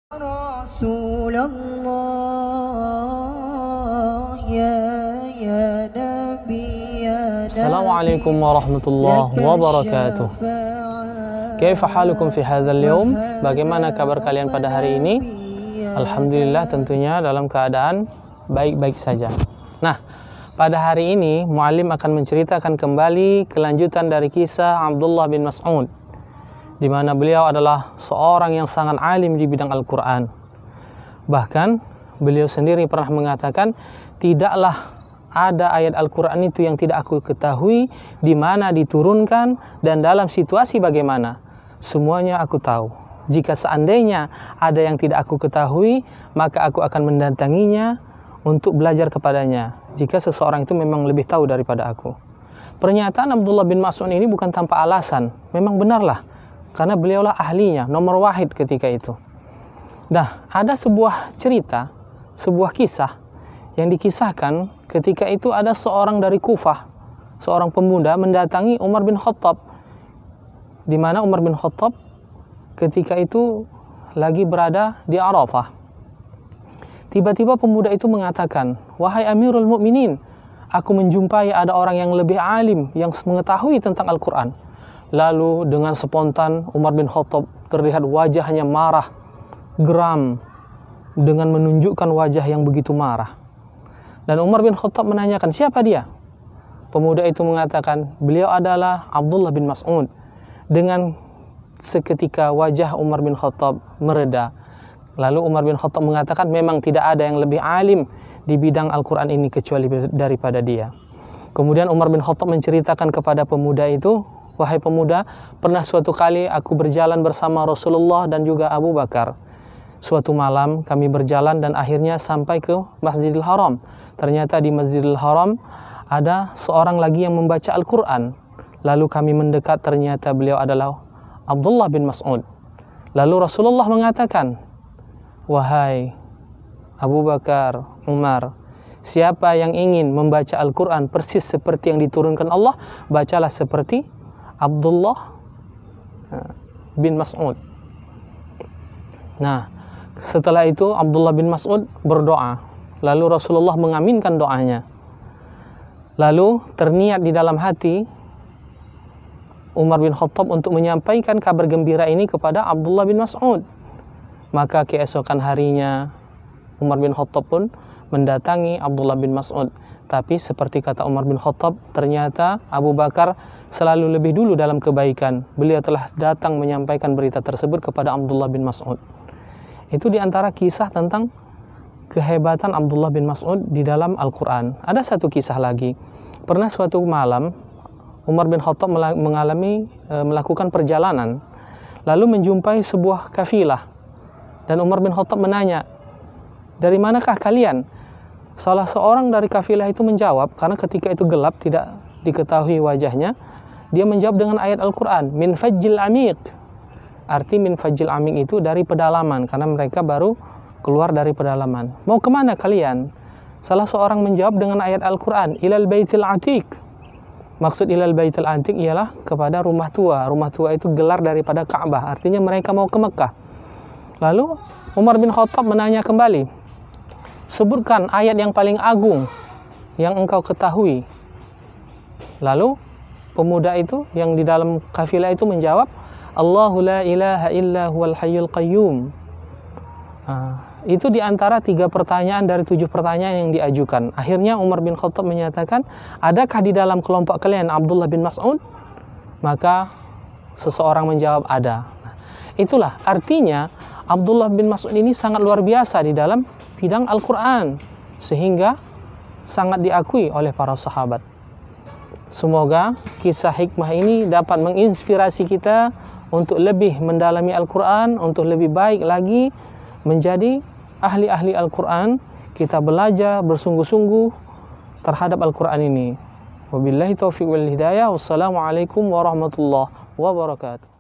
رسول الله يا نبينا Assalamualaikum warahmatullahi wabarakatuh. Kaifa halukum fi hadzal yaum? Bagaimana kabar kalian pada hari ini? Alhamdulillah, tentunya dalam keadaan baik-baik saja. Nah, pada hari ini muallim akan menceritakan kembali kelanjutan dari kisah Abdullah bin Mas'ud, di mana beliau adalah seorang yang sangat alim di bidang Al-Quran. Bahkan beliau sendiri pernah mengatakan, tidaklah ada ayat Al-Quran itu yang tidak aku ketahui, di mana diturunkan dan dalam situasi bagaimana. Semuanya aku tahu. Jika seandainya ada yang tidak aku ketahui, maka aku akan mendatanginya untuk belajar kepadanya, jika seseorang itu memang lebih tahu daripada aku. Pernyataan Abdullah bin Mas'ud ini bukan tanpa alasan. Memang benarlah, karena beliaulah ahlinya, nomor wahid ketika itu. Nah, ada sebuah cerita, sebuah kisah yang dikisahkan ketika itu ada seorang dari Kufah, seorang pemuda mendatangi Umar bin Khattab, di mana Umar bin Khattab ketika itu lagi berada di Arafah. Tiba-tiba pemuda itu mengatakan, "Wahai Amirul Mukminin, aku menjumpai ada orang yang lebih alim, yang mengetahui tentang Al-Quran." Lalu dengan spontan Umar bin Khattab terlihat wajahnya marah, geram, dengan menunjukkan wajah yang begitu marah. Dan Umar bin Khattab menanyakan, siapa dia? Pemuda itu mengatakan, beliau adalah Abdullah bin Mas'ud. Dengan seketika wajah Umar bin Khattab mereda. Lalu Umar bin Khattab mengatakan, memang tidak ada yang lebih alim di bidang Al-Quran ini kecuali daripada dia. Kemudian Umar bin Khattab menceritakan kepada pemuda itu, wahai pemuda, pernah suatu kali aku berjalan bersama Rasulullah dan juga Abu Bakar. Suatu malam kami berjalan dan akhirnya sampai ke Masjidil Haram. Ternyata di Masjidil Haram ada seorang lagi yang membaca Al-Quran. Lalu kami mendekat, ternyata beliau adalah Abdullah bin Mas'ud. Lalu Rasulullah mengatakan, wahai Abu Bakar, Umar, siapa yang ingin membaca Al-Quran persis seperti yang diturunkan Allah, bacalah seperti Abdullah bin Mas'ud. Nah, setelah itu Abdullah bin Mas'ud berdoa. Lalu Rasulullah mengaminkan doanya. Lalu terniat di dalam hati Umar bin Khattab untuk menyampaikan kabar gembira ini kepada Abdullah bin Mas'ud. Maka keesokan harinya Umar bin Khattab pun mendatangi Abdullah bin Mas'ud. Tapi seperti kata Umar bin Khattab, ternyata Abu Bakar selalu lebih dulu dalam kebaikan. Beliau telah datang menyampaikan berita tersebut kepada Abdullah bin Mas'ud. Itu diantara kisah tentang kehebatan Abdullah bin Mas'ud di dalam Al-Quran. Ada satu kisah lagi. Pernah suatu malam Umar bin Khattab melakukan perjalanan, lalu menjumpai sebuah kafilah. Dan Umar bin Khattab menanya, dari manakah kalian? Salah seorang dari kafilah itu menjawab, karena ketika itu gelap tidak diketahui wajahnya, dia menjawab dengan ayat Al-Quran, min fajjil amiq. Arti min fajjil amiq itu dari pedalaman, karena mereka baru keluar dari pedalaman. Mau kemana kalian? Salah seorang menjawab dengan ayat Al-Quran, ilal baitil atiq. Maksud ilal baitil atiq ialah kepada rumah tua. Rumah tua itu gelar daripada Ka'bah, artinya mereka mau ke Mekah. Lalu Umar bin Khattab menanya kembali, sebutkan ayat yang paling agung yang engkau ketahui. Lalu pemuda itu yang di dalam kafilah itu menjawab, Allahu la ilaha illa huwal hayyul qayyum. Itu diantara 3 pertanyaan dari 7 pertanyaan yang diajukan. Akhirnya Umar bin Khattab menyatakan, adakah di dalam kelompok kalian Abdullah bin Mas'ud? Maka seseorang menjawab, ada. Itulah artinya Abdullah bin Mas'ud ini sangat luar biasa di dalam bidang Al-Quran, sehingga sangat diakui oleh para sahabat. Semoga kisah hikmah ini dapat menginspirasi kita untuk lebih mendalami Al-Quran, untuk lebih baik lagi menjadi ahli-ahli Al-Quran. Kita belajar bersungguh-sungguh terhadap Al-Quran ini. Wabillahi taufiq wal hidayah. Wassalamualaikum warahmatullahi wabarakatuh.